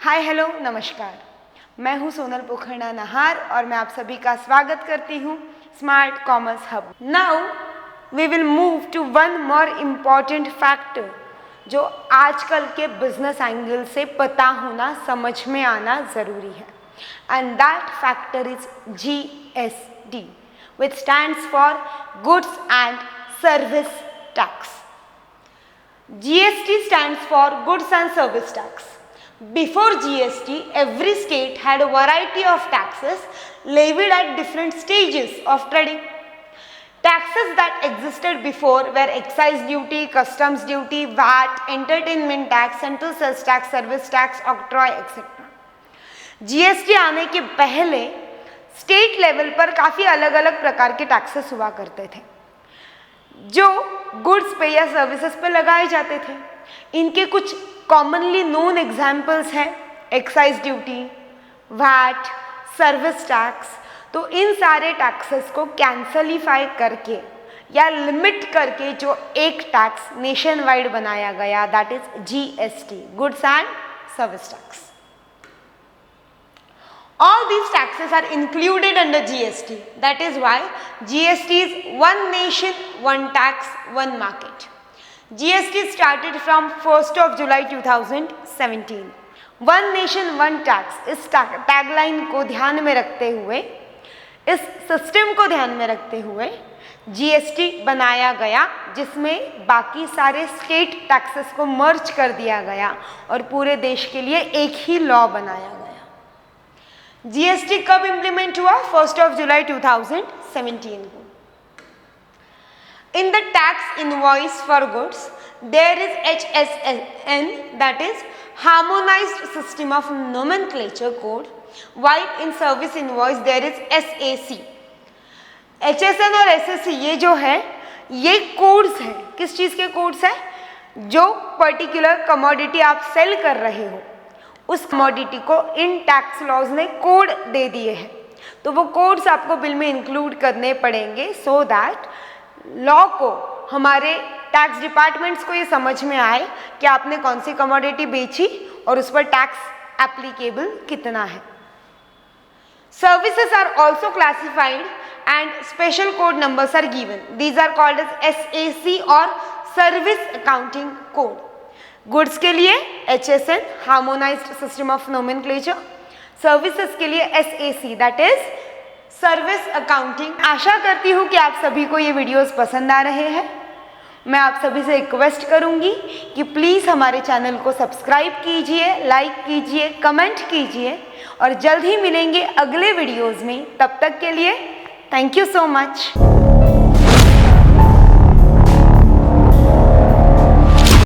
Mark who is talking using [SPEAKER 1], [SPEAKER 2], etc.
[SPEAKER 1] Hi hello नमस्कार, मैं हूं सोनल पोखरना नहार और मैं आप सभी का स्वागत करती हूं smart commerce hub. Now we will move to one more important factor जो आजकल के बिजनेस एंगल से पता होना, समझ में आना ज़रूरी है, and that factor is GST, which stands for Goods and Service Tax. GST stands for Goods and Service Tax. Before GST, every state had a variety of taxes levied at different stages of trading. Taxes that existed before were excise duty, customs duty, VAT, entertainment tax, central sales tax, service tax, octroi, etc. GST आने के पहले state level पर काफ़ी अलग अलग प्रकार के taxes हुआ करते थे जो गुड्स पे या सर्विसेज पे लगाए जाते थे। इनके कुछ कॉमनली नोन एग्जाम्पल्स हैं excise duty, VAT, service tax. तो इन सारे टैक्सेस को कैंसलीफाई करके या लिमिट करके जो एक टैक्स नेशन वाइड बनाया गया, that is GST, goods and service tax. All these taxes are included under GST. That is why GST is one nation, one tax, one market. GST started from 1st of July 2017. One nation, one tax. इस tagline को ध्यान में रखते हुए, इस system को ध्यान में रखते हुए GST बनाया गया, जिसमें बाकी सारे स्टेट टैक्सेस को मर्ज कर दिया गया और पूरे देश के लिए एक ही लॉ बनाया गया। GST कब इम्प्लीमेंट हुआ? 1st of July 2017 को। In the tax invoice for goods, there is HSN, that is Harmonized System of Nomenclature Code, while in service invoice there is SAC. HSN और SAC ये जो है, ये कोड्स हैं। किस चीज़ के कोड्स हैं? जो पर्टिकुलर कमोडिटी आप सेल कर रहे हो, उस कमोडिटी को इन टैक्स लॉज ने कोड दे दिए हैं, तो वो कोड्स आपको बिल में इंक्लूड करने पड़ेंगे सो दैट लॉ को, हमारे टैक्स डिपार्टमेंट्स को ये समझ में आए कि आपने कौन सी कमोडिटी बेची और उस पर टैक्स एप्लीकेबल कितना है। Services are also classified and special code numbers are given. These are called as SAC और सर्विस अकाउंटिंग कोड। गुड्स के लिए HSN, harmonised system of nomenclature, services के लिए SAC, that is service accounting. आशा करती हूँ कि आप सभी को ये वीडियोस पसंद आ रहे हैं। मैं आप सभी से रिक्वेस्ट करूँगी कि प्लीज़ हमारे चैनल को सब्सक्राइब कीजिए, लाइक कीजिए, कमेंट कीजिए और जल्द ही मिलेंगे अगले वीडियोज़ में। तब तक के लिए थैंक यू सो मच।